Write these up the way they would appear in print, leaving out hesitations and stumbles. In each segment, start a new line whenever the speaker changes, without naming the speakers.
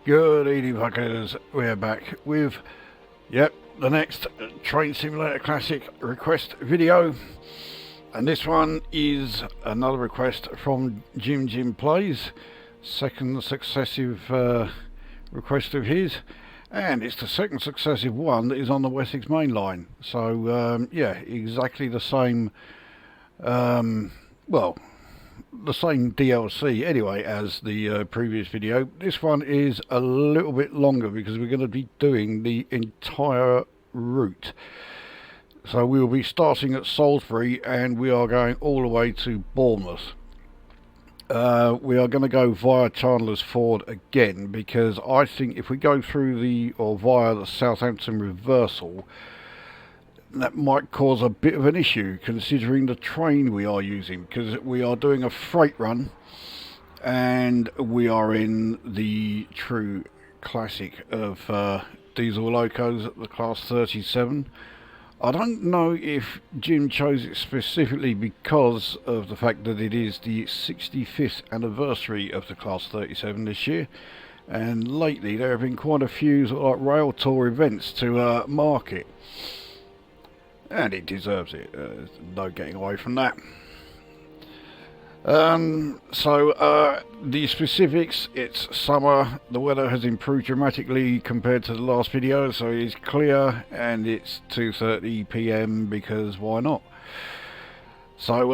Good evening, fuckers. We're back with, the next Train Simulator Classic request video. And this one is another request from JimJimPlays. Second successive request of his. And it's the second successive one that is on the Wessex main line. So, exactly the same, the same DLC anyway as the previous video. This one is a little bit longer because we're going to be doing the entire route. So we will be starting at Salisbury and we are going all the way to Bournemouth. We are going to go via Chandler's Ford again because I think if we go through via the Southampton reversal, that might cause a bit of an issue considering the train we are using, because we are doing a freight run and we are in the true classic of diesel locos at the class 37. I don't know if Jim chose it specifically because of the fact that it is the 65th anniversary of the class 37 this year, and lately there have been quite a few sort of like rail tour events to mark it. And it deserves it, no getting away from that. The specifics, it's summer, the weather has improved dramatically compared to the last video, so it's clear and it's 2:30 PM because why not? So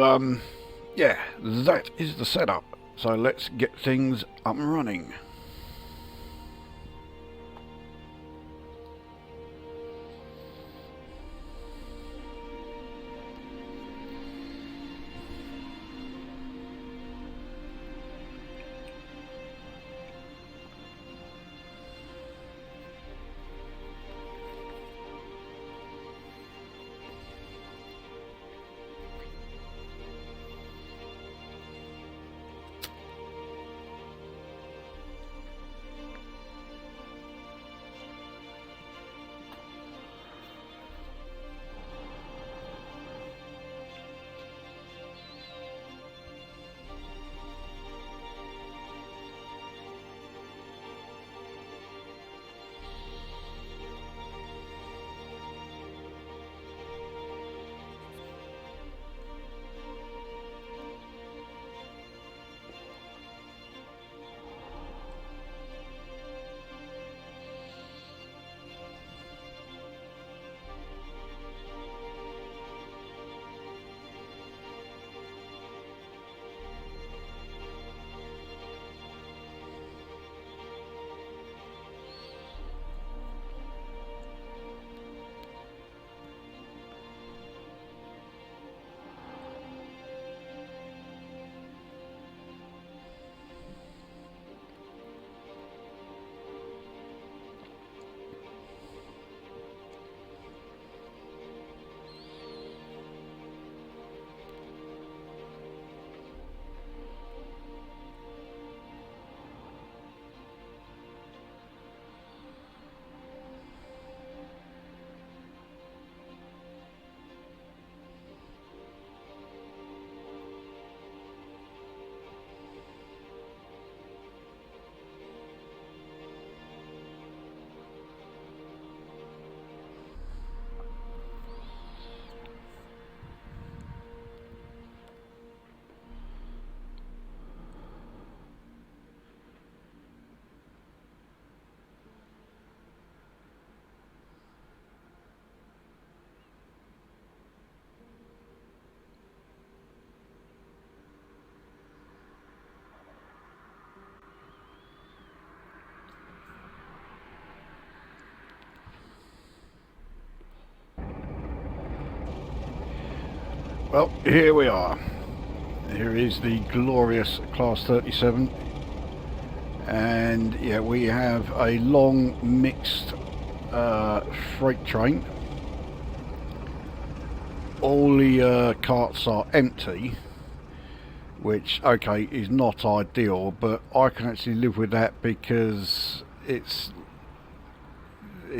that is the setup, so let's get things up and running. Well, here we are. Here is the glorious Class 37. And yeah, we have a long mixed freight train. All the carts are empty, which, okay, is not ideal, but I can actually live with that because it's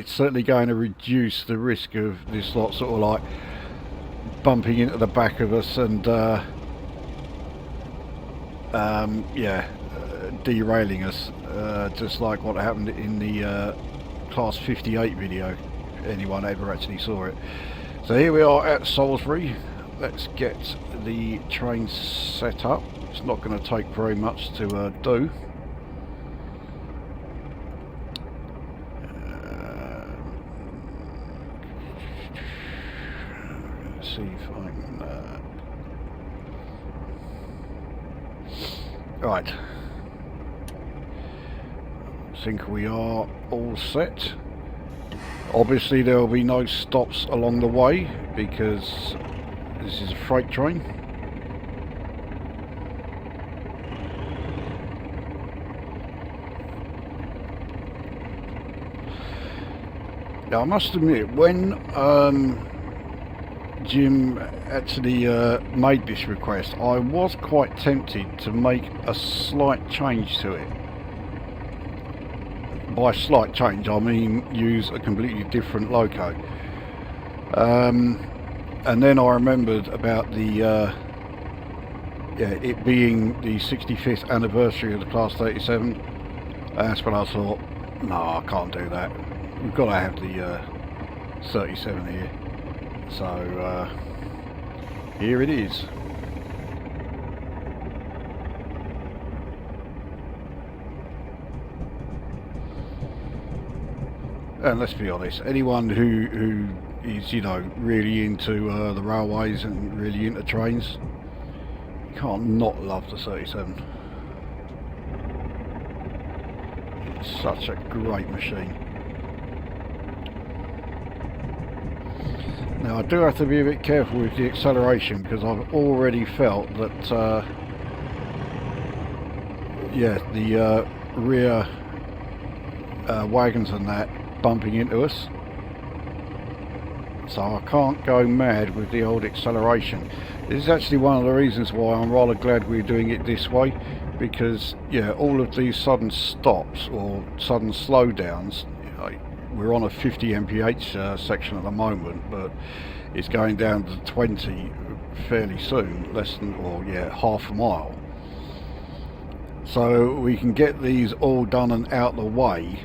certainly going to reduce the risk of this lot sort of like bumping into the back of us and derailing us. just like what happened in the Class 58 video, if anyone ever actually saw it. So here we are at Salisbury. Let's get the train set up. It's not going to take very much to do. Let's see if I can... Right. I think we are all set. Obviously there will be no stops along the way because this is a freight train. Now I must admit, when Jim actually made this request, I was quite tempted to make a slight change to it. By slight change I mean use a completely different loco. And then I remembered about the it being the 65th anniversary of the Class 37. That's when I thought, no, I can't do that. We've got to have the 37 here. So here it is. And let's be honest, anyone who is, you know, really into the railways and really into trains, can't not love the 37. It's such a great machine. Now I do have to be a bit careful with the acceleration because I've already felt that yeah, the rear wagons and that bumping into us, so I can't go mad with the old acceleration. This is actually one of the reasons why I'm rather glad we're doing it this way, because yeah, all of these sudden stops or sudden slowdowns, we're on a 50 mph section at the moment, but it's going down to 20 fairly soon, less than, or yeah, half a mile. So we can get these all done and out the way,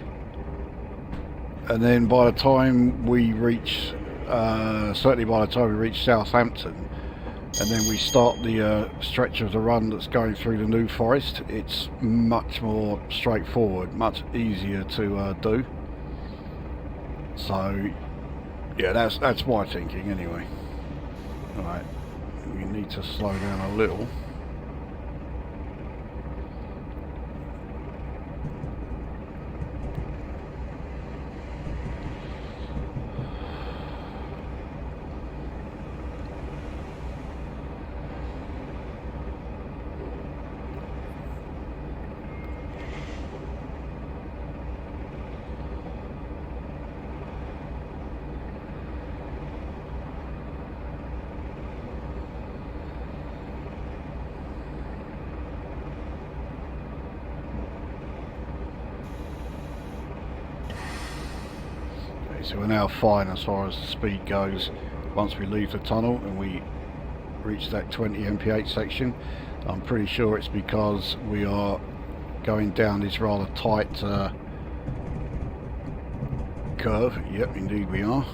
and then by the time we reach, certainly by the time we reach Southampton, and then we start the stretch of the run that's going through the New Forest, it's much more straightforward, much easier to do. So yeah, that's my thinking anyway. Alright, we need to slow down a little. So we're now fine as far as the speed goes once we leave the tunnel and we reach that 20 mph section. I'm pretty sure it's because we are going down this rather tight curve. Yep, indeed we are.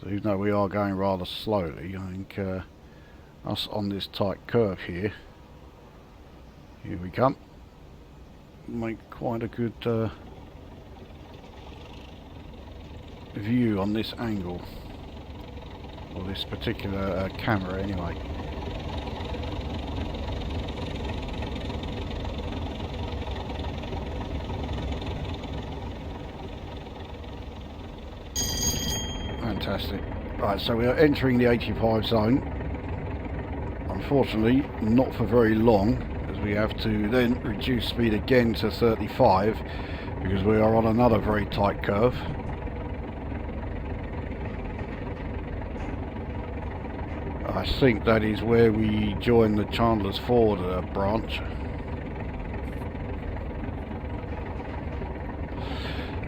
So even though we are going rather slowly, I think us on this tight curve here we come, make quite a good view on this angle, or this particular camera anyway. Fantastic. Right, so we are entering the 85 zone. Unfortunately, not for very long, as we have to then reduce speed again to 35 because we are on another very tight curve. I think that is where we join the Chandler's Ford branch.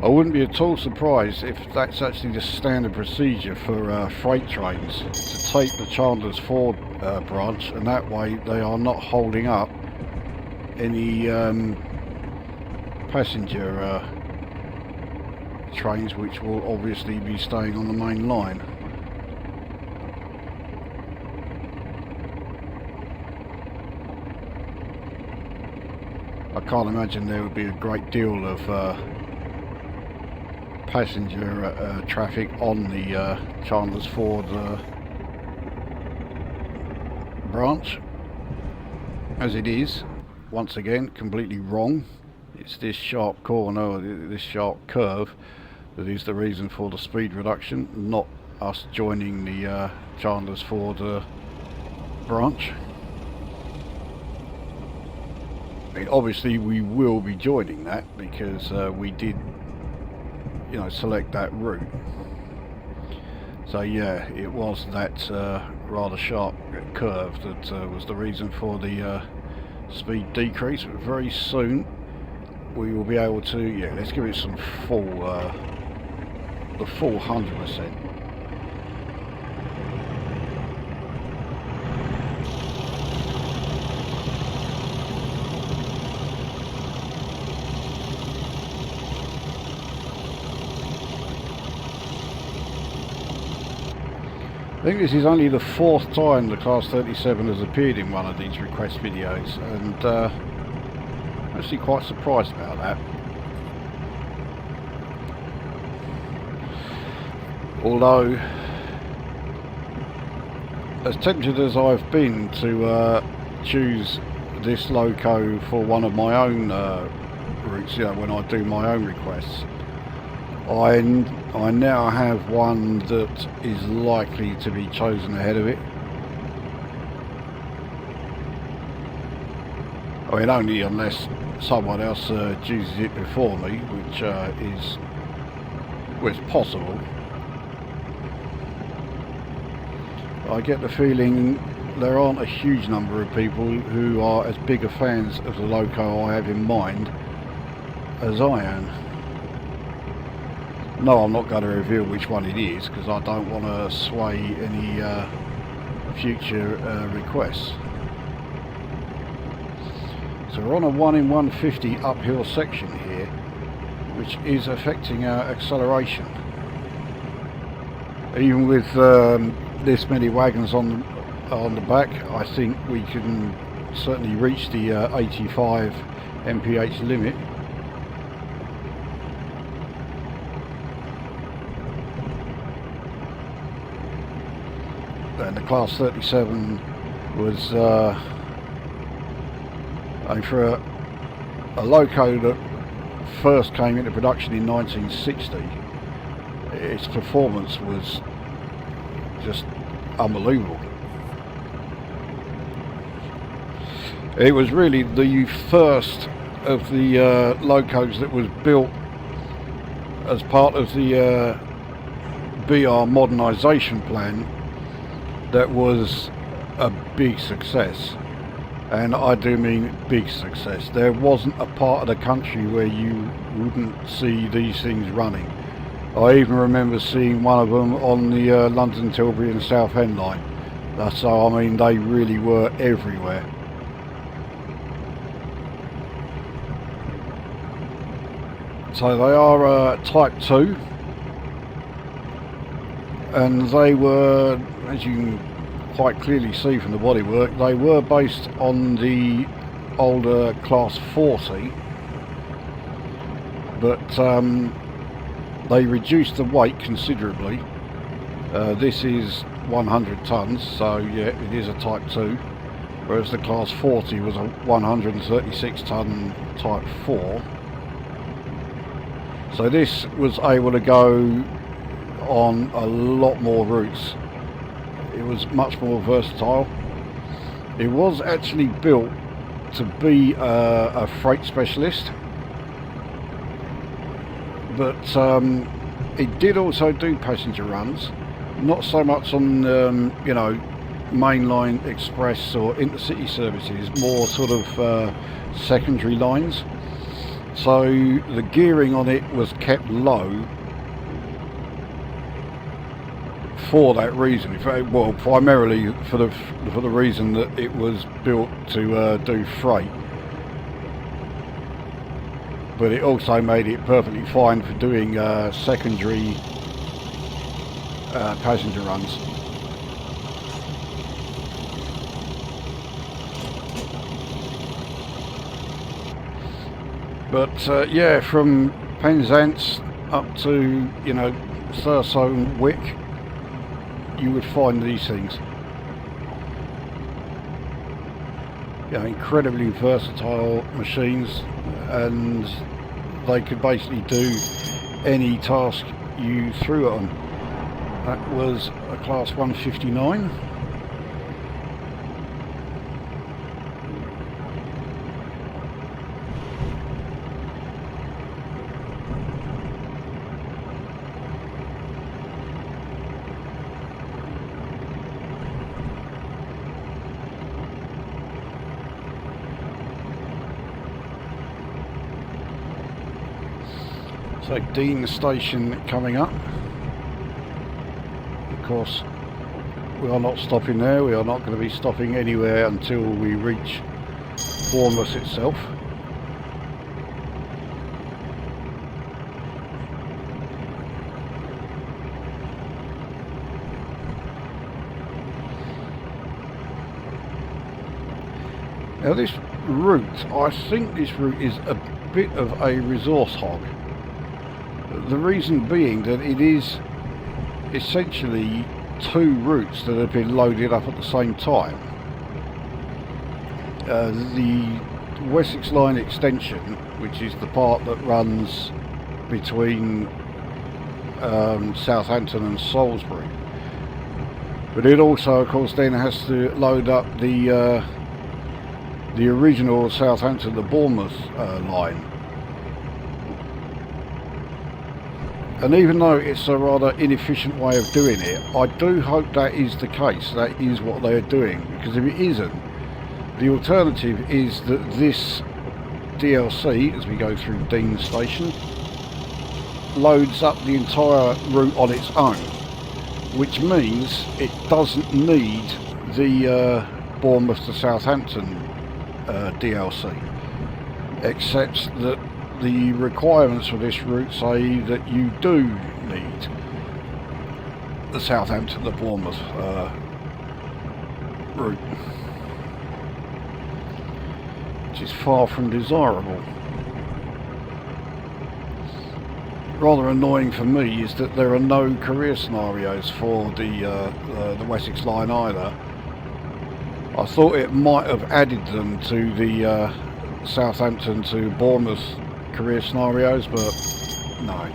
I wouldn't be at all surprised if that's actually the standard procedure for freight trains, to take the Chandler's Ford branch, and that way they are not holding up any passenger trains, which will obviously be staying on the main line. I can't imagine there would be a great deal of passenger traffic on the Chandler's Ford branch. As it is, once again, completely wrong. It's this sharp corner, this sharp curve, that is the reason for the speed reduction, not us joining the Chandler's Ford branch. I mean, obviously we will be joining that because we did, you know, select that route. So yeah, it was that rather sharp curve that was the reason for the speed decrease. But very soon we will be able to, yeah, let's give it some full, the full 100%. I think this is only the 4th time the Class 37 has appeared in one of these request videos, and I'm actually quite surprised about that. Although, as tempted as I've been to choose this loco for one of my own routes, you know, when I do my own requests, I now have one that is likely to be chosen ahead of it. I mean, only unless someone else chooses it before me, which is possible. I get the feeling there aren't a huge number of people who are as big a fans of the loco I have in mind as I am. No, I'm not going to reveal which one it is because I don't want to sway any future requests. So we're on a 1 in 150 uphill section here, which is affecting our acceleration. Even with this many wagons on the back, I think we can certainly reach the 85 mph limit. And the Class 37 was for a loco that first came into production in 1960. Its performance was just unbelievable. It was really the first of the locos that was built as part of the BR modernisation plan that was a big success, and I do mean big success. There wasn't a part of the country where you wouldn't see these things running. I even remember seeing one of them on the London, Tilbury and Southend line. So I mean, they really were everywhere. So they are Type 2, and they were, as you can quite clearly see from the bodywork, they were based on the older Class 40, but they reduced the weight considerably. This is 100 tonnes, so yeah, it is a Type 2, whereas the Class 40 was a 136 tonne Type 4. So this was able to go on a lot more routes. It was much more versatile. It was actually built to be a freight specialist, but it did also do passenger runs, not so much on you know, mainline express or intercity services, more sort of secondary lines. So the gearing on it was kept low for that reason. In fact, well, primarily for the reason that it was built to do freight, but it also made it perfectly fine for doing secondary passenger runs. But yeah, from Penzance up to, you know, Thurso and Wick, you would find these things. You know, incredibly versatile machines, and they could basically do any task you threw at them. That was a Class 159. So Dean Station coming up. Of course, we are not stopping there. We are not going to be stopping anywhere until we reach Bournemouth itself. Now this route, I think this route is a bit of a resource hog. The reason being that it is essentially two routes that have been loaded up at the same time. The Wessex line extension, which is the part that runs between Southampton and Salisbury, but it also, of course, then has to load up the original Southampton to Bournemouth line. And even though it's a rather inefficient way of doing it, I do hope that is the case, that is what they're doing, because if it isn't, the alternative is that this DLC, as we go through Dean Station, loads up the entire route on its own, which means it doesn't need the Bournemouth to Southampton DLC, except that the requirements for this route say that you do need the Southampton to Bournemouth route, which is far from desirable. Rather annoying for me is that there are no career scenarios for the Wessex line either. I thought it might have added them to the Southampton to Bournemouth career scenarios, but no.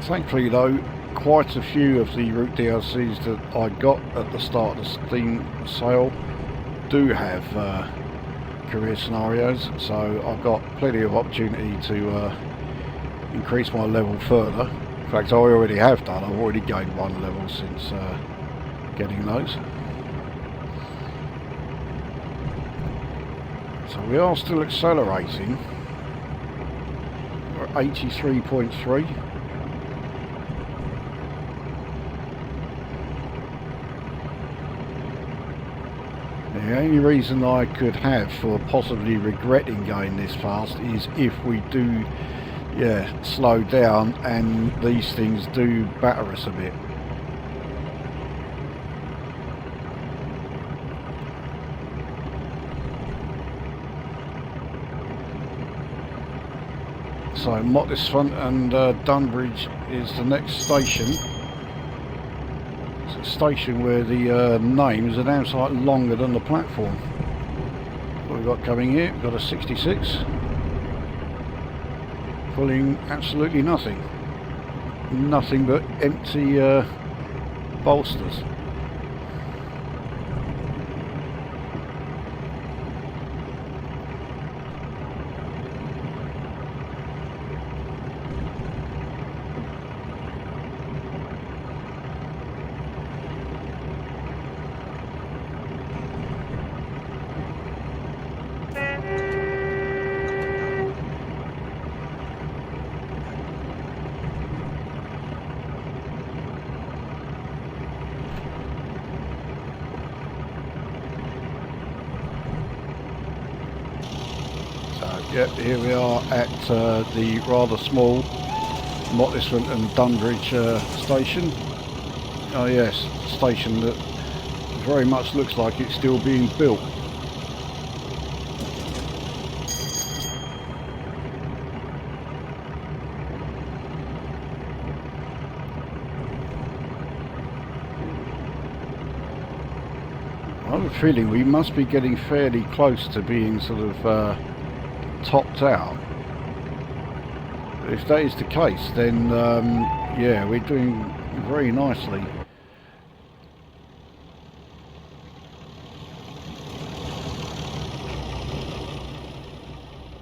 Thankfully though, quite a few of the route DLCs that I got at the start of the Steam sale do have career scenarios, so I've got plenty of opportunity to increase my level further. In fact, I already have done. I've already gained one level since getting those. So we are still accelerating. We're at 83.3. The only reason I could have for possibly regretting going this fast is if we do, slow down and these things do batter us a bit. So Mottisfont and Dunbridge is the next station. It's a station where the names are now slightly longer than the platform. What we've got coming here, we've got a 66. Pulling absolutely nothing. Nothing but empty bolsters. Yep, here we are at the rather small Mottisfont and Dunbridge station. Oh yes, station that very much looks like it's still being built. I have a feeling we must be getting fairly close to being sort of topped out. If that is the case, then yeah, we're doing very nicely.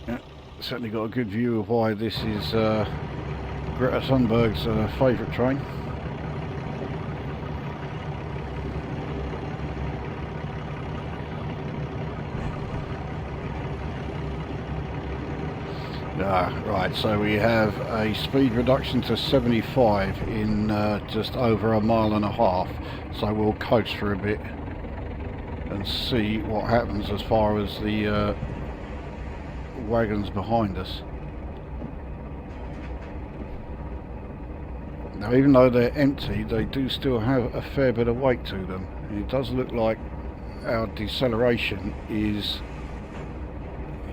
Yeah, certainly got a good view of why this is Greta Thunberg's favourite train. Right, so we have a speed reduction to 75 in just over 1.5 miles, so we'll coast for a bit and see what happens as far as the wagons behind us. Now, even though they're empty, they do still have a fair bit of weight to them, and it does look like our deceleration is,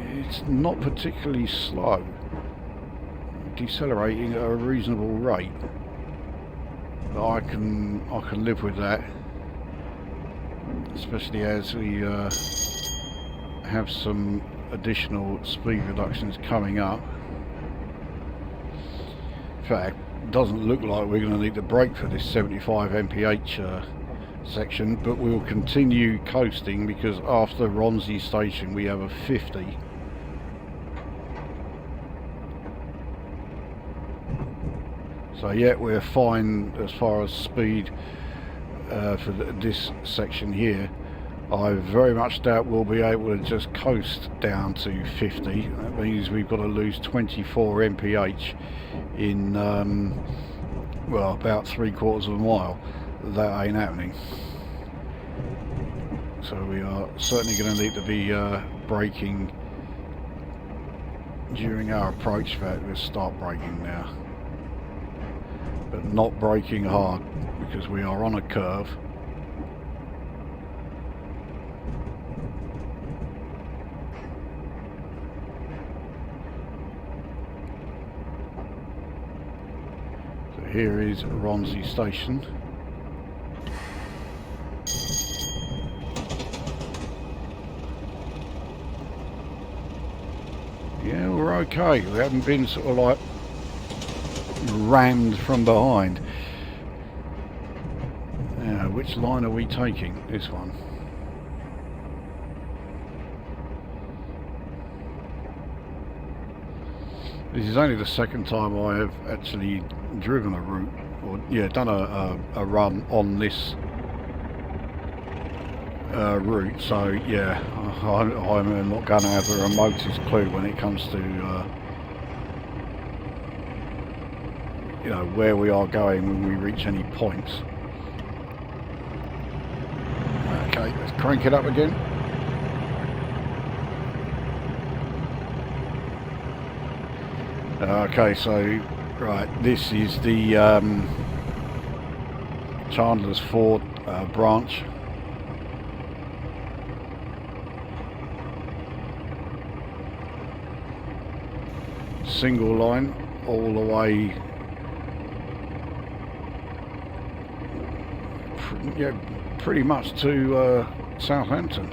it's not particularly slow, decelerating at a reasonable rate. But I can live with that, especially as we have some additional speed reductions coming up. In fact, it doesn't look like we're going to need to brake for this 75 mph section, but we'll continue coasting because after Romsey station we have a 50. So yeah, we're fine as far as speed for this section here. I very much doubt we'll be able to just coast down to 50. That means we've got to lose 24 mph in well, about 3/4 of a mile. That ain't happening. So we are certainly going to need to be braking during our approach. In fact, let's start braking now, but not braking hard because we are on a curve. So here is Romsey station. Yeah, we're okay. We haven't been sort of like rammed from behind. Now, which line are we taking? This one. This is only the second time I have actually driven a route, or yeah, done a run on this route. So yeah, I'm not going to have the remotest clue when it comes to you know, where we are going when we reach any points. Okay, let's crank it up again. Okay, so right, this is the Chandler's Ford branch. Single line all the way, yeah, pretty much to Southampton.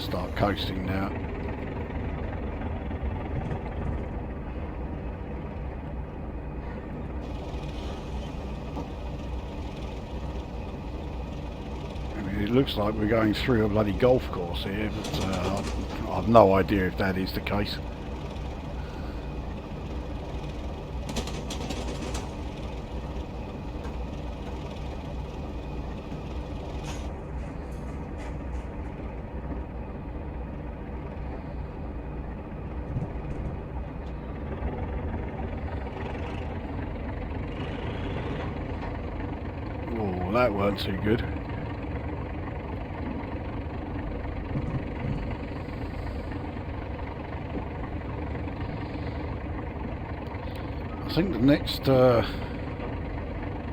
Start coasting now. It looks like we're going through a bloody golf course here, but I've no idea if that is the case. Oh, that weren't too good. I think the next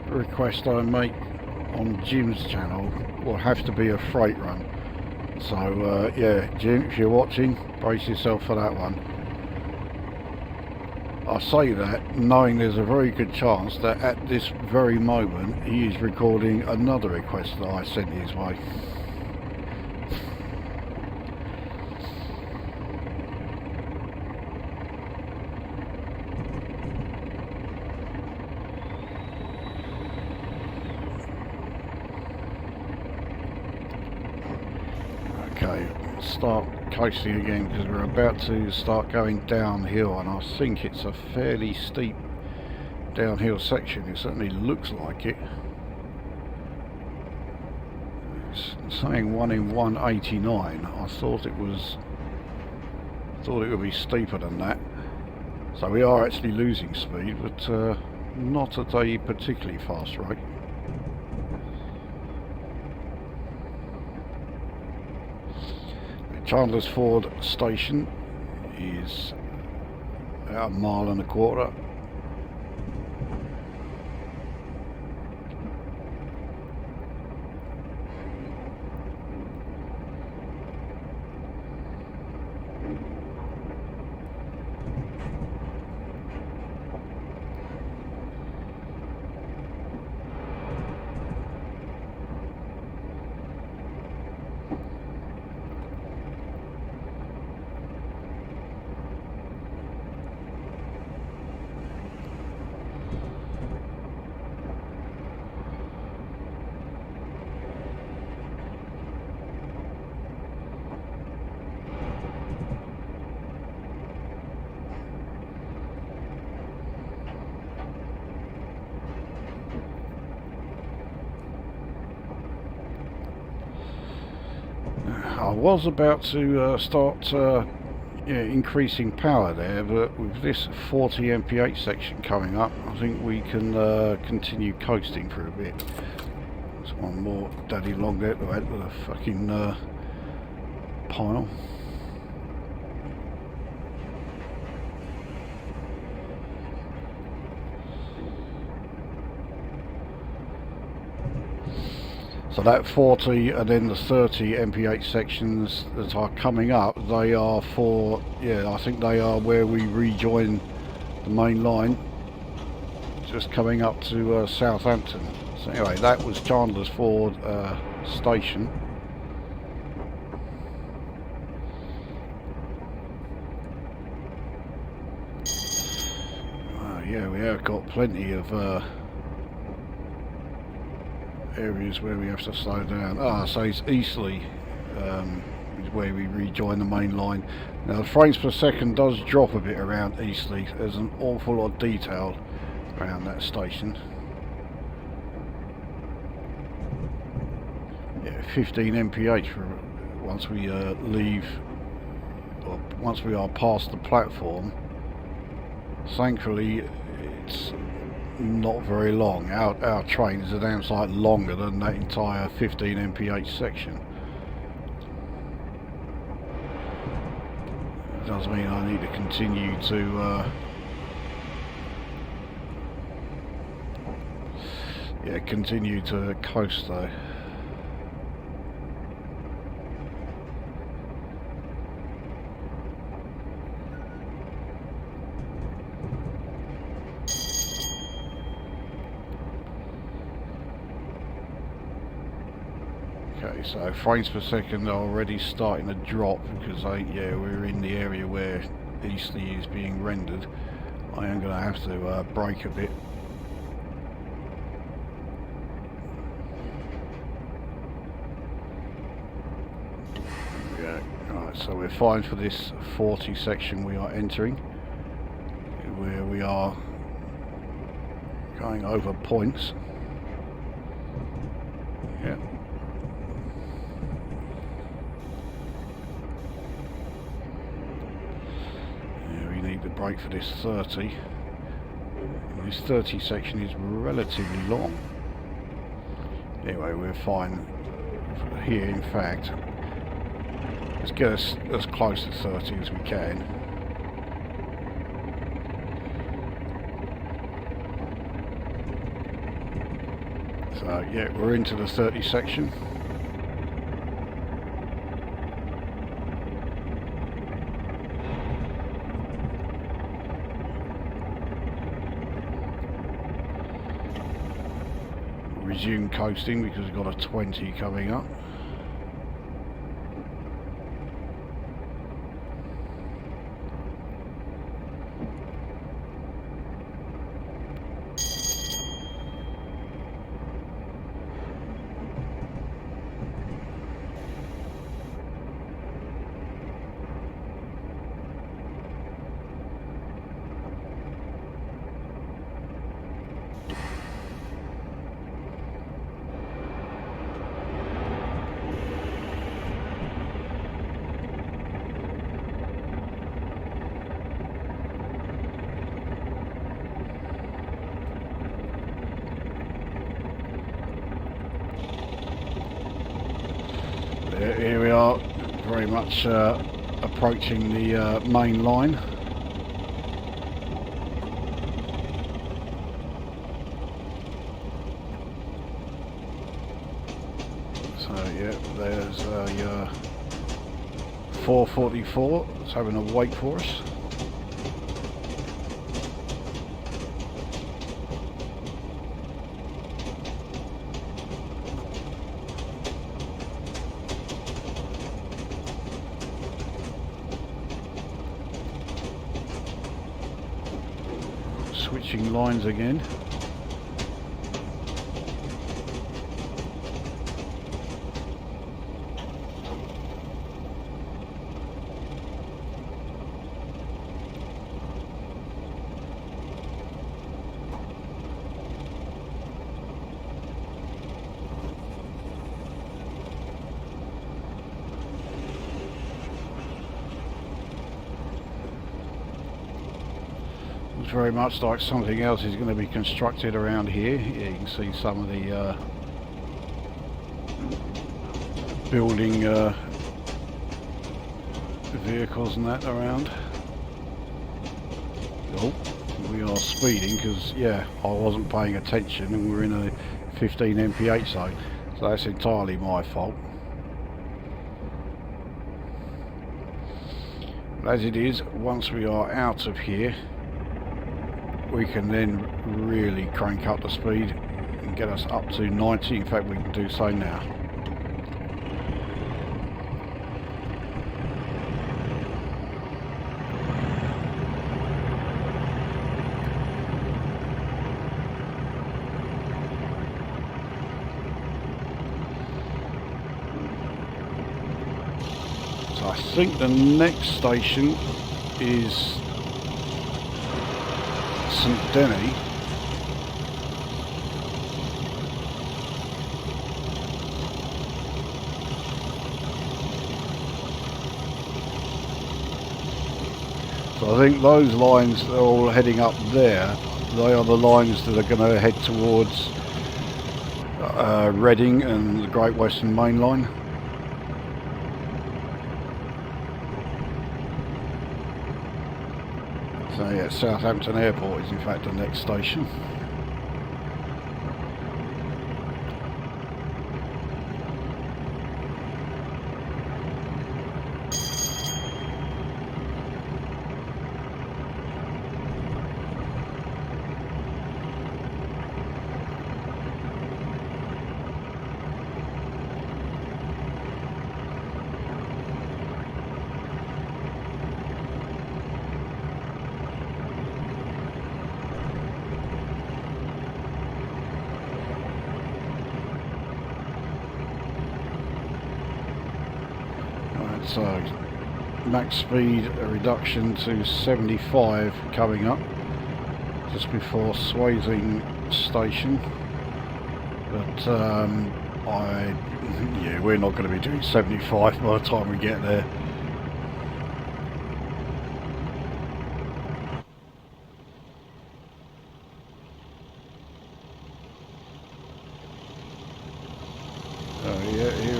request I make on Jim's channel will have to be a freight run. So yeah, Jim, if you're watching, brace yourself for that one. I say that knowing there's a very good chance that at this very moment he is recording another request that I sent his way. Okay, start coasting again because we're about to start going downhill, and I think it's a fairly steep downhill section. It certainly looks like it. It's saying 1 in 189. I thought it would be steeper than that. So we are actually losing speed, but not at a particularly fast rate. Chandler's Ford station is about 1.25 miles. I was about to start increasing power there, but with this 40 mph section coming up, I think we can continue coasting for a bit. There's one more daddy long there to add to the fucking pile. So that 40 and then the 30 mph sections that are coming up, they are for, yeah, I think they are where we rejoin the main line, just coming up to Southampton. So anyway, that was Chandler's Ford station. Yeah, we have got plenty of areas where we have to slow down. So it's Eastleigh is where we rejoin the main line. Now the frames per second does drop a bit around Eastleigh. There's an awful lot of detail around that station. Yeah, 15 mph for once we leave, or once we are past the platform. Thankfully it's not very long. Our train is a damn sight longer than that entire 15 mph section. It does mean I need to continue to continue to coast though. Okay, so frames per second are already starting to drop because we're in the area where Eastleigh is being rendered. I am going to have to brake a bit. Right, so we're fine for this 40 section we are entering, where we are going over points. Yeah. Yeah, we need the brake for this 30. And this 30 section is relatively long. Anyway, we're fine here, in fact. Let's get us as close to 30 as we can. So yeah, we're into the 30 section. Resume coasting because we've got a 20 coming up. Here we are, very much approaching the main line. So yeah, there's a 444 that's having a wait for us. Switching lines again. Looks very much like something else is going to be constructed around here. Yeah, you can see some of the building vehicles and that around. Oh, we are speeding because, yeah, I wasn't paying attention and we're in a 15 mph zone, so that's entirely my fault. But as it is, once we are out of here, we can then really crank up the speed and get us up to 90. In fact, we can do so now. So I think the next station is St Denny. So I think those lines that are all heading up there, they are the lines that are going to head towards Reading and the Great Western Main Line. So yeah, Southampton Airport is in fact the next station. So max speed reduction to 75 coming up just before Swaithing station, but yeah, we're not going to be doing 75 by the time we get there. Yeah, here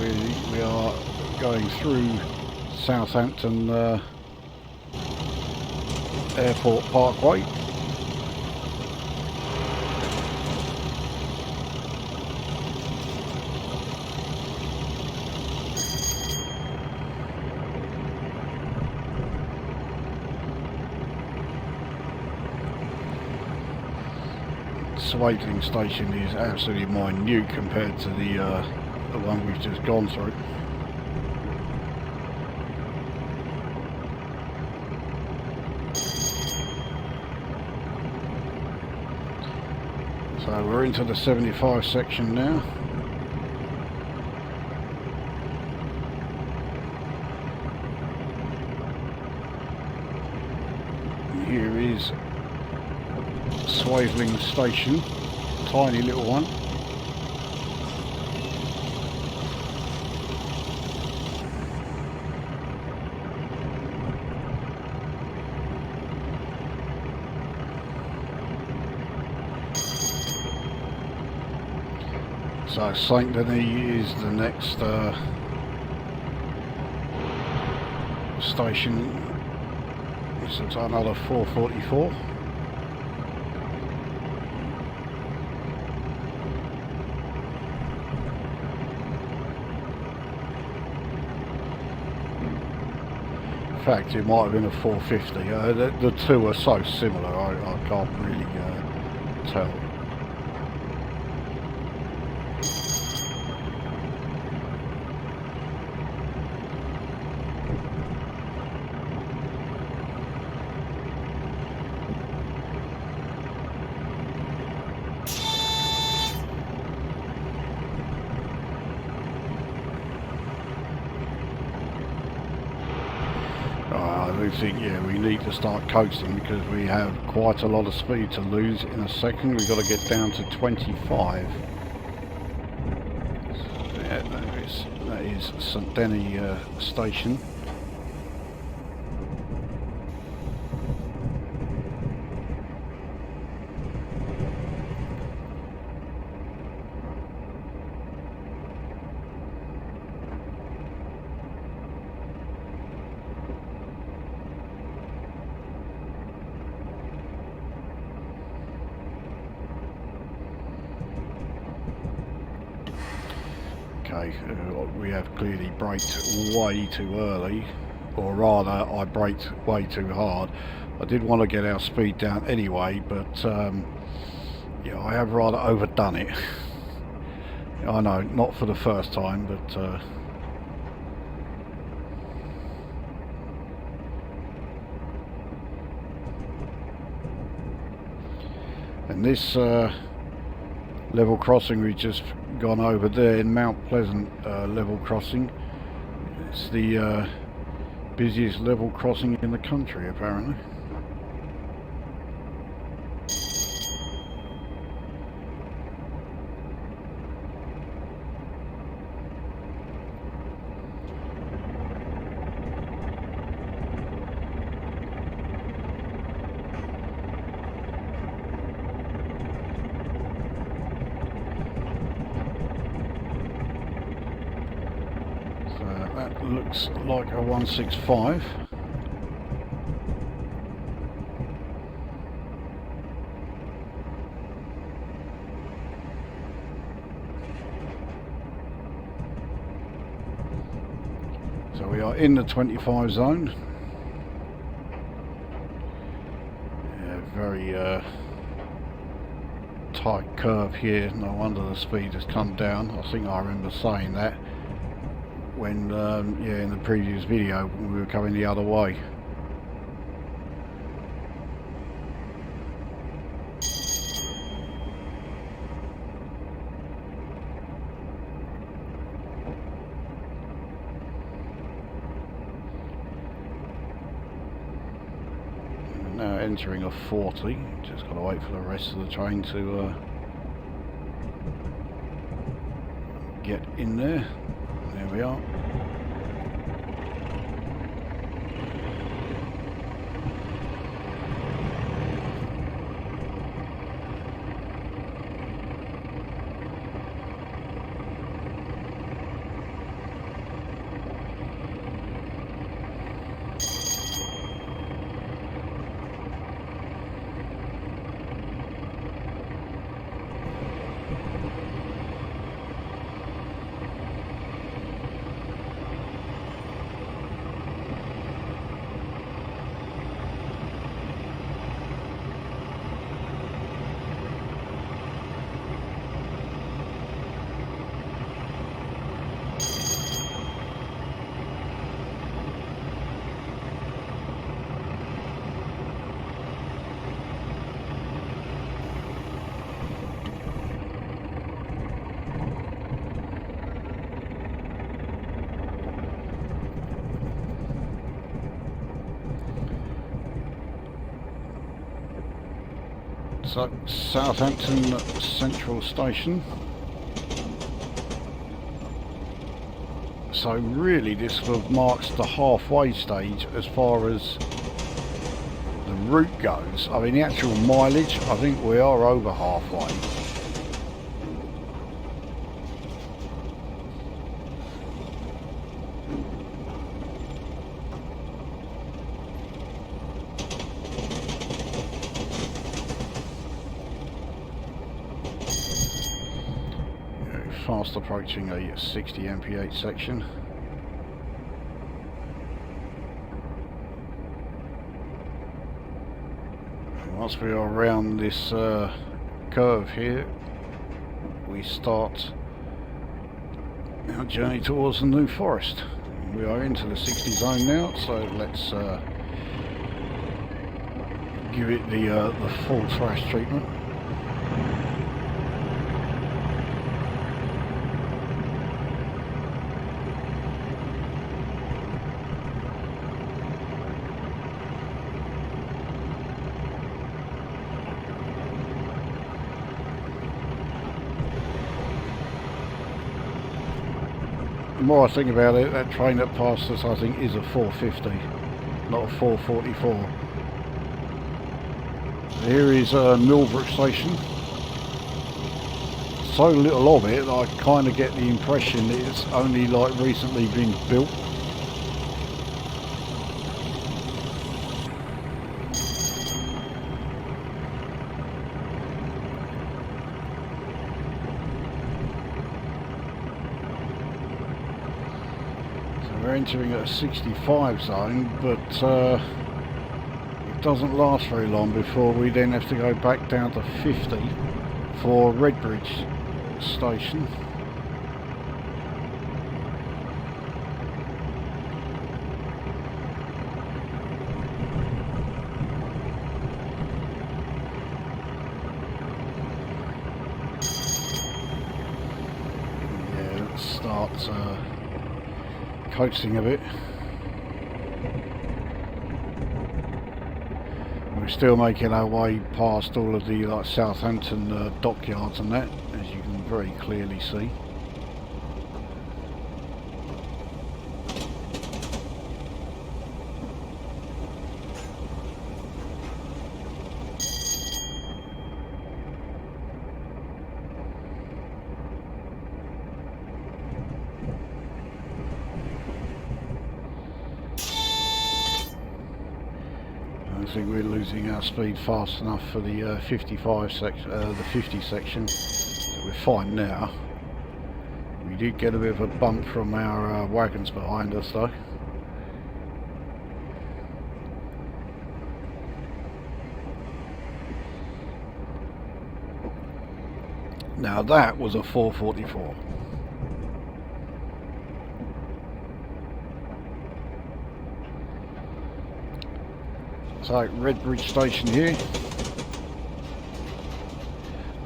we are going through Southampton Airport Parkway. Swaithing station is absolutely minute compared to the one we've just gone through. So we're into the 75 section now. Here is Swaithing station, tiny little one. So Saint Denis is the next station. This is another 444. In fact, it might have been a 450. The two are so similar, I can't really tell. I think, yeah, we need to start coasting because we have quite a lot of speed to lose in a second. We've got to get down to 25. So, yeah, that is St Denis station. Okay, we have clearly braked way too early, or rather I braked way too hard. I did want to get our speed down anyway, but yeah, I have rather overdone it. I know, not for the first time, but and this level crossing we've just gone over there in Mount Pleasant level crossing, it's the busiest level crossing in the country apparently. That looks like a 165. So we are in the 25 zone. Yeah, very tight curve here. No wonder the speed has come down. I think I remember saying that when yeah, in the previous video when we were coming the other way. entering a 40. Just got to wait for the rest of the train to get in there. There we are. So, Southampton Central Station. So really this sort of marks the halfway stage as far as the route goes. I mean the actual mileage, I think we are over halfway. Fast approaching a 60 mph section. Once we are around this curve here, we start our journey towards the New Forest. We are into the 60 zone now, so let's give it the full thrash treatment. The more I think about it, that train that passed us I think is a 450, not a 444. Here is Millbrook Station. So little of it, I kind of get the impression that it's only like recently been built. We're entering a 65 zone, but it doesn't last very long before we then have to go back down to 50 for Redbridge Station. Yeah, let's start coasting a bit. We're still making our way past all of the like Southampton dockyards and that, as you can very clearly see. I think we're losing our speed fast enough for the 55 section, the 50 section. So we're fine now. We did get a bit of a bump from our wagons behind us though. Now that was a 444. So, Redbridge Station here.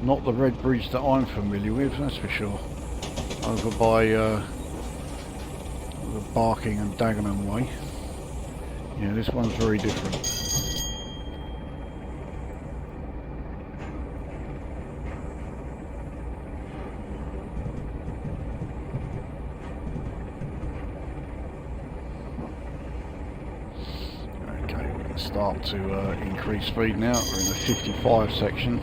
Not the Redbridge that I'm familiar with, that's for sure. Over by the Barking and Dagenham way. Yeah, this one's very different. start to increase speed now. We're in the 55 section.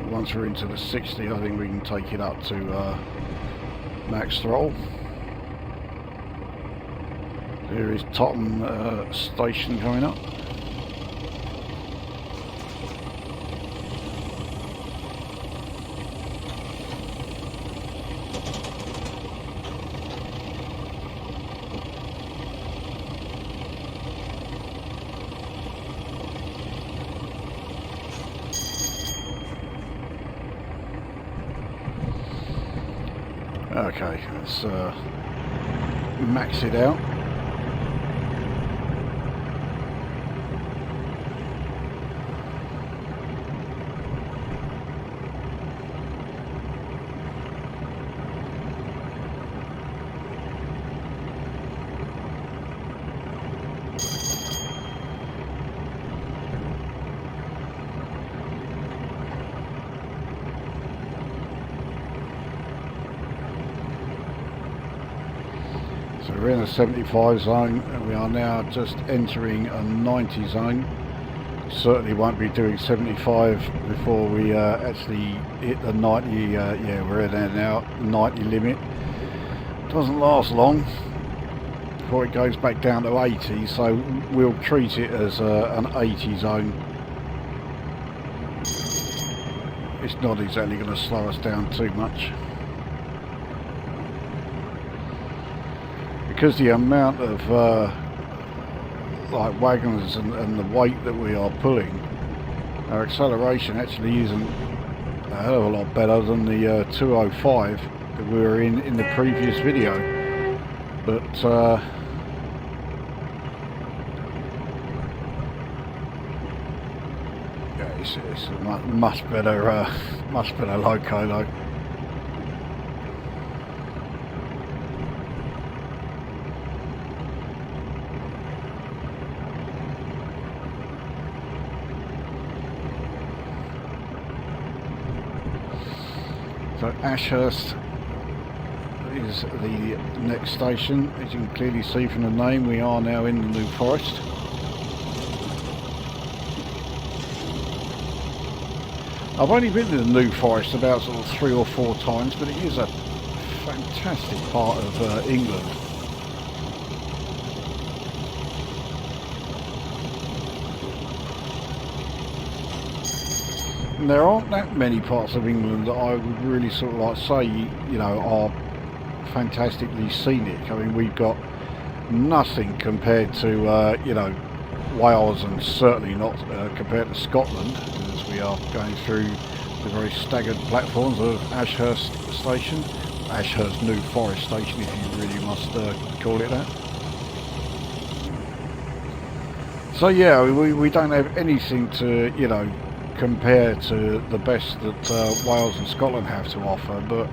Once we're into the 60, I think we can take it up to max throttle. Here is Tottenham station coming up. Okay, let's max it out. So we're in a 75 zone and we are now just entering a 90 zone. Certainly won't be doing 75 before we actually hit the 90, yeah, we're in there now, 90 limit. Doesn't last long before it goes back down to 80, so we'll treat it as an 80 zone. It's not exactly going to slow us down too much. Because the amount of like wagons and the weight that we are pulling, our acceleration actually isn't a hell of a lot better than the 205 that we were in the previous video. But yeah, it's a much better loco though. So Ashurst is the next station. As you can clearly see from the name, we are now in the New Forest. I've only been to the New Forest about sort of 3 or 4 times, but it is a fantastic part of England. And there aren't that many parts of England that I would really sort of like say, you know, are fantastically scenic. I mean, we've got nothing compared to, you know, Wales, and certainly not compared to Scotland, as we are going through the very staggered platforms of Ashurst Station, Ashurst New Forest Station, if you really must call it that. So yeah, we don't have anything to, you know, compare to the best that Wales and Scotland have to offer, but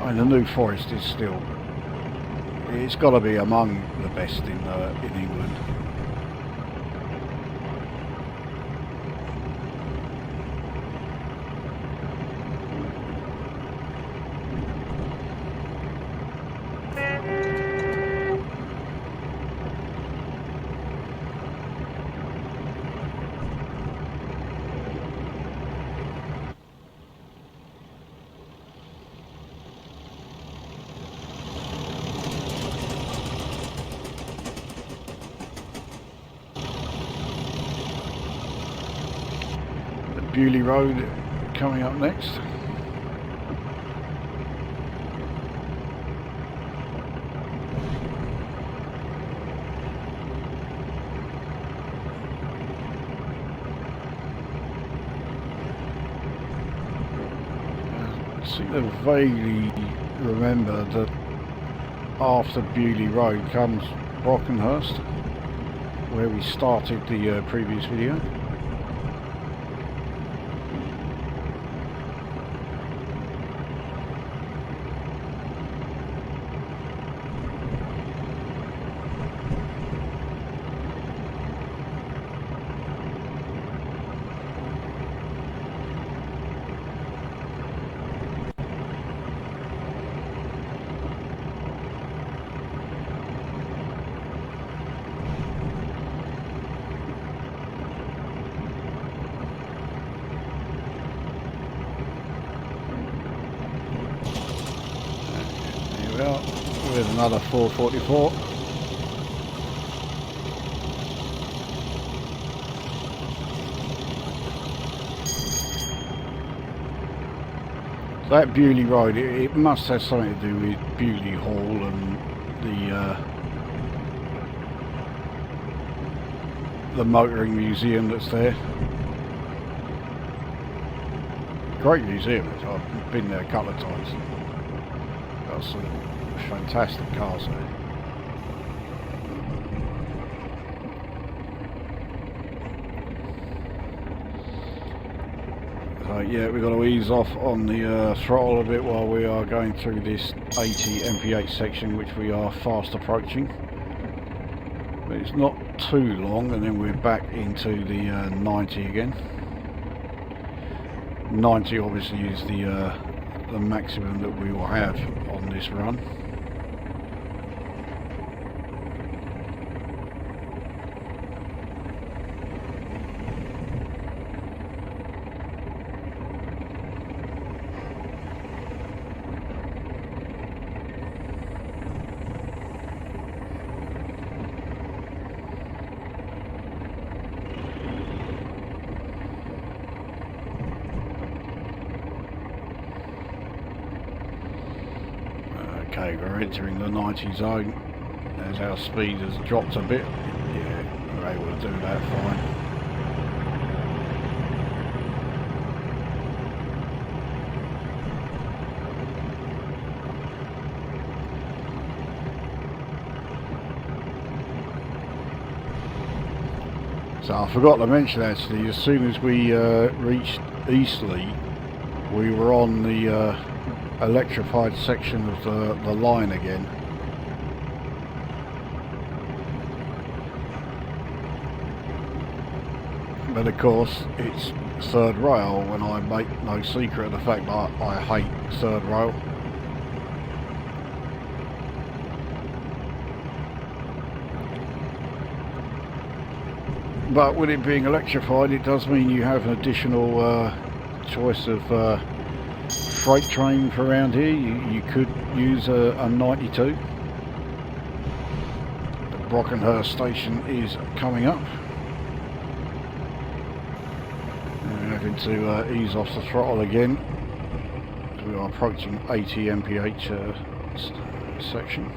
I mean, the New Forest is still, it's got to be among the best in England. Bewley Road coming up next. I seem to vaguely remember that after Bewley Road comes Brockenhurst, where we started the previous video. There's another 444. That Bewley Road, it must have something to do with Bewley Hall and the motoring museum that's there. Great museum. I've been there a couple of times. Got some fantastic cars there. So yeah, we've got to ease off on the throttle a bit while we are going through this 80 mph section, which we are fast approaching. But it's not too long, and then we're back into the 90 again. 90 obviously is the maximum that we will have on this run. Okay, we're entering the 90 zone as our speed has dropped a bit. Yeah, we're able to do that fine. So I forgot to mention actually, as soon as we reached Eastleigh, we were on the electrified section of the line again. But of course it's third rail, when I make no secret of the fact that I hate third rail. But with it being electrified, it does mean you have an additional choice of freight train for around here. You could use a 92. The Brockenhurst station is coming up. And we're having to ease off the throttle again. We are approaching 80 mph section.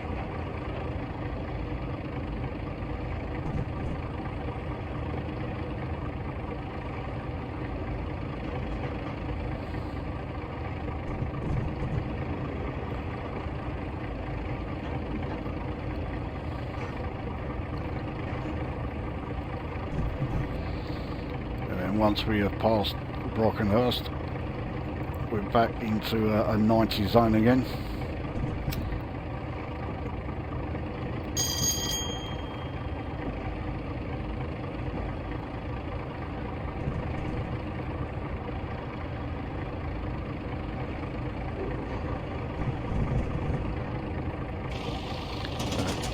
Once we have passed Brockenhurst, we're back into a 90 zone again.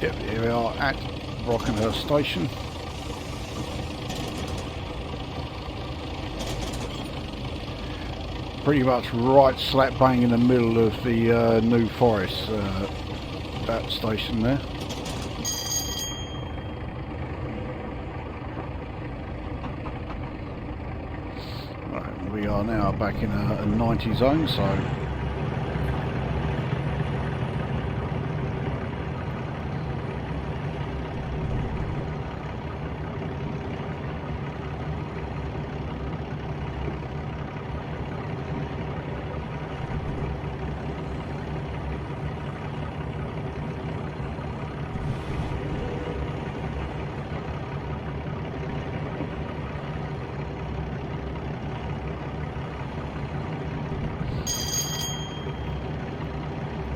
Yep, here we are at Brockenhurst station. Pretty much right slap bang in the middle of the New Forest, that station there. Right, we are now back in a 90 zone, so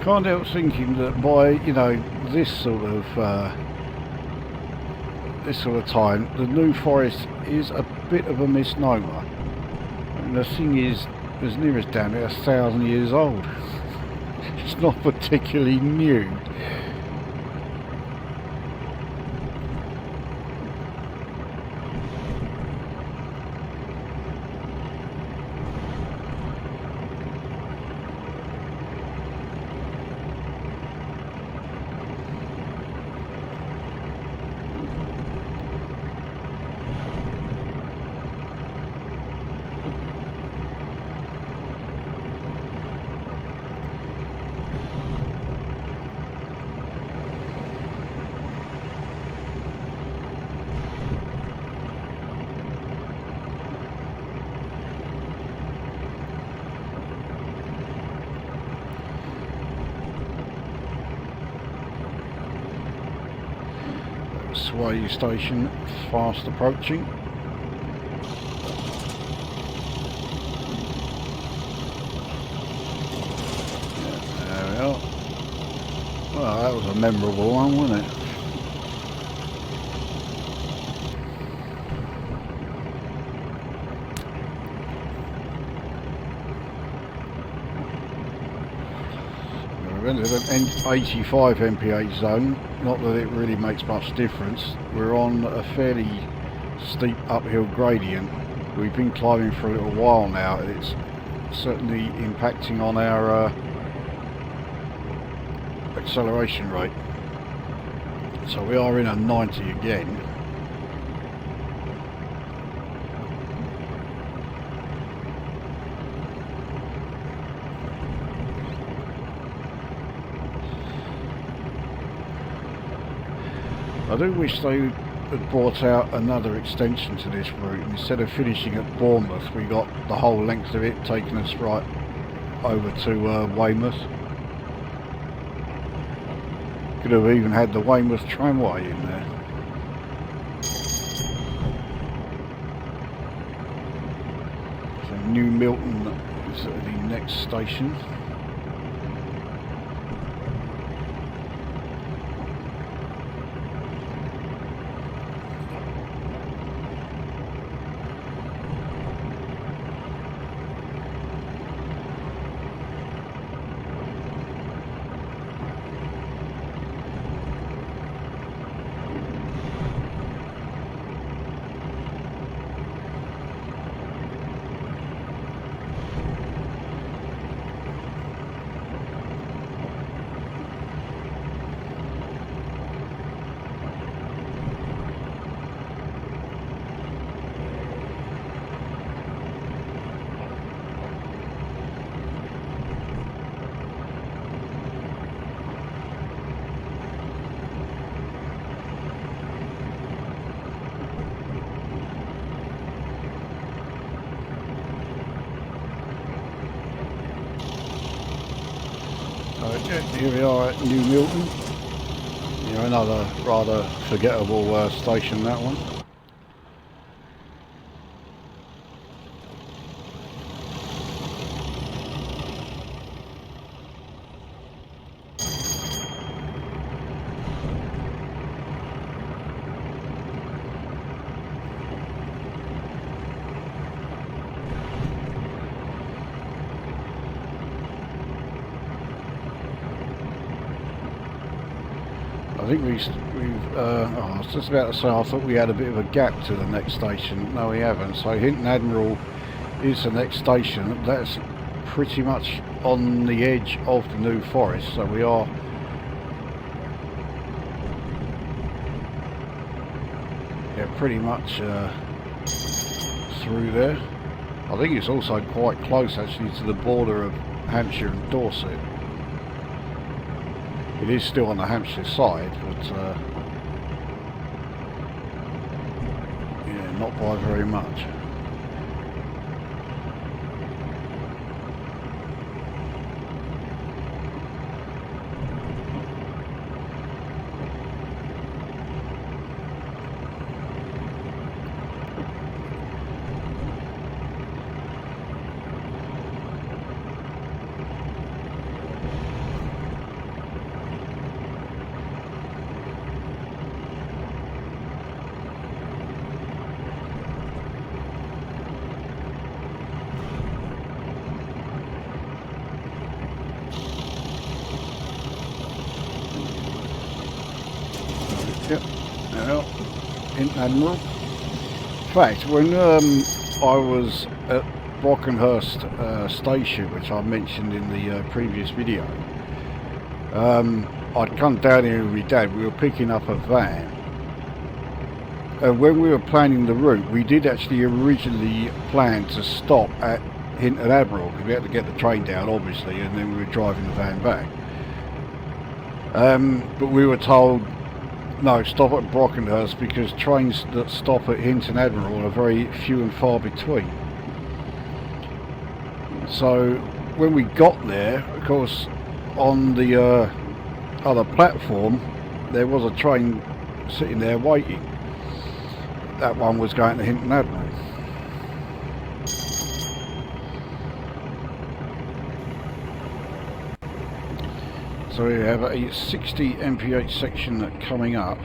can't help thinking that by, you know, this sort of time, the New Forest is a bit of a misnomer. And the thing is, as near as damn it, 1,000 years old. It's not particularly new. Sway station fast approaching. There we are. Well, that was a memorable one, wasn't it? We've entered an 85 mph zone. Not that it really makes much difference. We're on a fairly steep uphill gradient. We've been climbing for a little while now. It's certainly impacting on our acceleration rate. So we are in a 90 again. I do wish they had brought out another extension to this route. Instead of finishing at Bournemouth, we got the whole length of it, taking us right over to Weymouth. Could have even had the Weymouth tramway in there. So New Milton is the next station. Here we are at New Milton. Yeah, another rather forgettable station, that one. I think I was just about to say, I thought we had a bit of a gap to the next station. No, we haven't. So Hinton Admiral is the next station. That's pretty much on the edge of the New Forest. So we are pretty much through there. I think it's also quite close actually to the border of Hampshire and Dorset. It is still on the Hampshire side, but yeah, not by very much. Yep, well, Hinton Admiral. In fact, when I was at Brockenhurst station, which I mentioned in the previous video, I'd come down here with my dad. We were picking up a van. When we were planning the route, we did actually originally plan to stop at Hinton Admiral, because we had to get the train down, obviously, and then we were driving the van back. But we were told, no, stop at Brockenhurst, because trains that stop at Hinton Admiral are very few and far between. So when we got there, of course, on the other platform, there was a train sitting there waiting. That one was going to Hinton Admiral. So we have a 60 mph section coming up.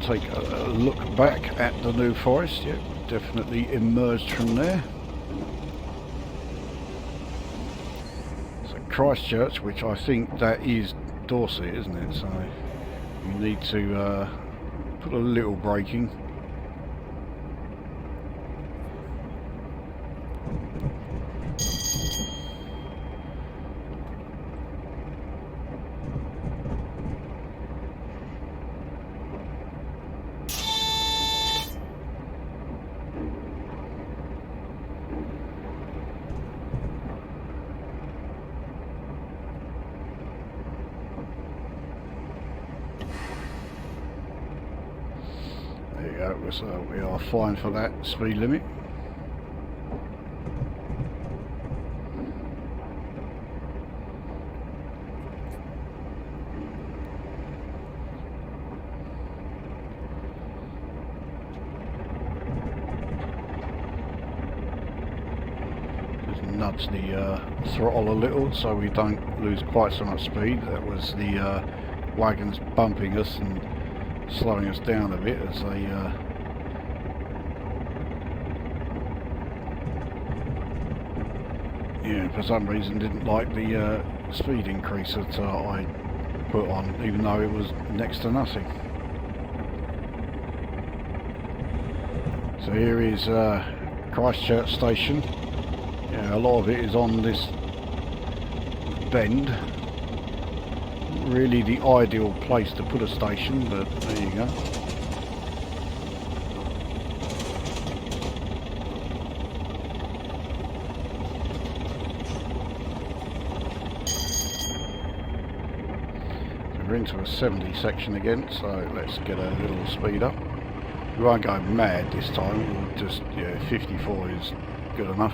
Take a look back at the New Forest. Yep, definitely emerged from there. So Christchurch, which I think that is Dorset, isn't it? So you need to put a little braking. So we are fine for that speed limit. Just nudge the throttle a little so we don't lose quite so much speed. That was the wagons bumping us and slowing us down a bit as they yeah, for some reason didn't like the speed increase that I put on, even though it was next to nothing. So here is Christchurch station. Yeah, a lot of it is on this bend. Really the ideal place to put a station, but there you go. We're into a 70 section again, so let's get a little speed up. We won't go mad this time, we'll just, yeah, 54 is good enough.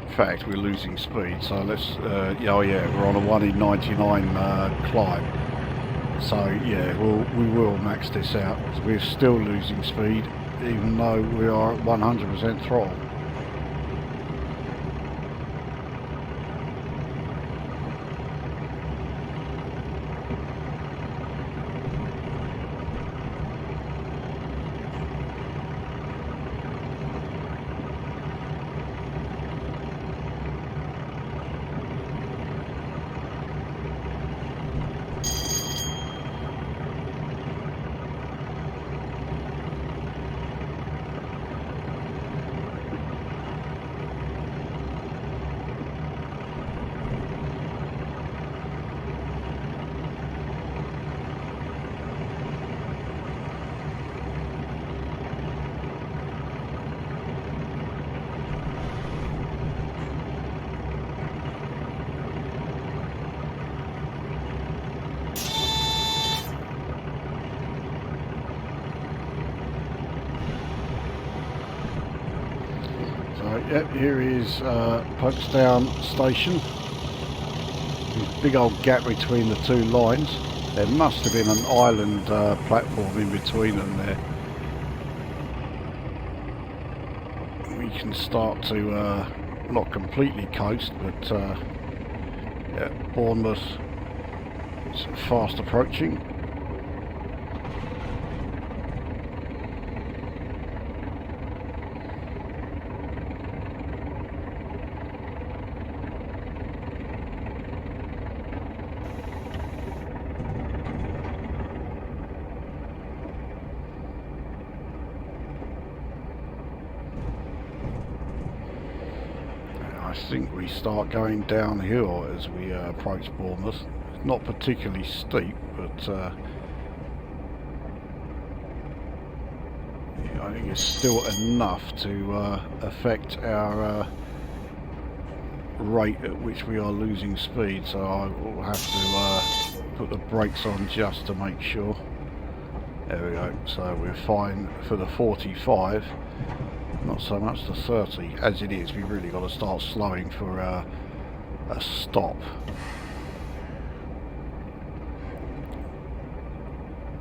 In fact, we're losing speed, so let's oh yeah, we're on a 1 in 99 climb, so yeah, we will max this out. We're still losing speed even though we are at 100% throttle. Yep, here is Folkestone Station. There's a big old gap between the two lines. There must have been an island platform in between them there. We can start to not completely coast, but yeah, Bournemouth is fast approaching. I think we start going downhill as we approach Bournemouth. It's not particularly steep, but yeah, I think it's still enough to affect our rate at which we are losing speed, so I will have to put the brakes on just to make sure. There we go, so we're fine for the 45, not so much the 30. As it is, we've really got to start slowing for a stop.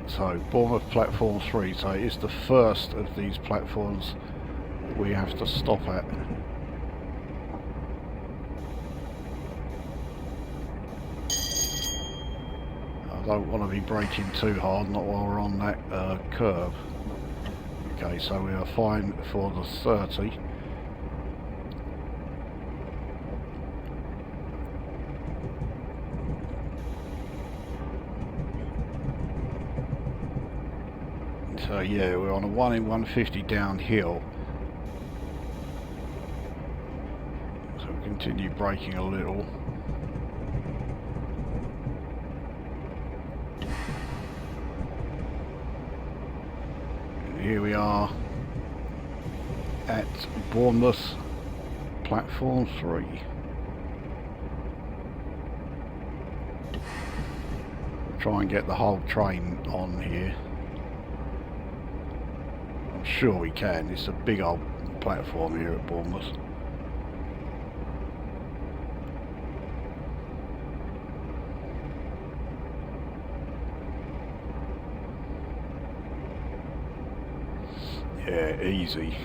So Bournemouth platform 3, so it's the first of these platforms we have to stop at. I don't want to be braking too hard, not while we're on that curve. Okay, so we are fine for the 30. So yeah, we're on a 1 in 150 downhill. So we'll continue braking a little. And here we are at Bournemouth platform 3. We'll try and get the whole train on here. Sure we can. It's a big old platform here at Bournemouth. Yeah, easy.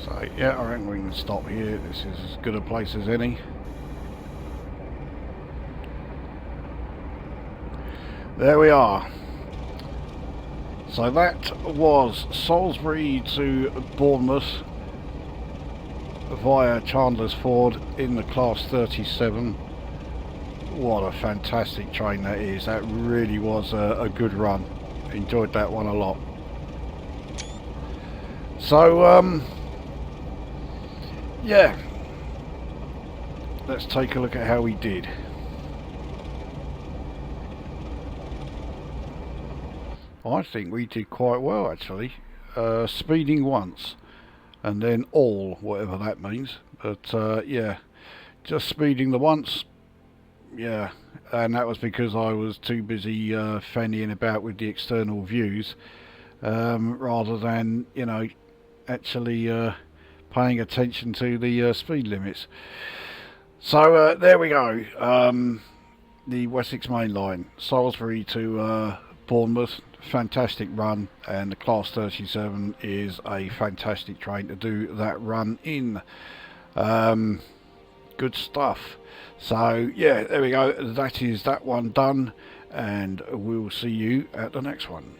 So yeah, I reckon we can stop here. This is as good a place as any. There we are. So that was Salisbury to Bournemouth via Chandler's Ford in the Class 37. What a fantastic train that is. That really was a good run. Enjoyed that one a lot. So yeah, let's take a look at how we did. I think we did quite well actually. Speeding once and then all, whatever that means, but yeah, just speeding the once, yeah, and that was because I was too busy fannying about with the external views rather than, you know, actually paying attention to the speed limits. So there we go, the Wessex main line, Salisbury to Bournemouth. Fantastic run, and the Class 37 is a fantastic train to do that run in. Good stuff. So yeah, there we go, that is that one done, and we'll see you at the next one.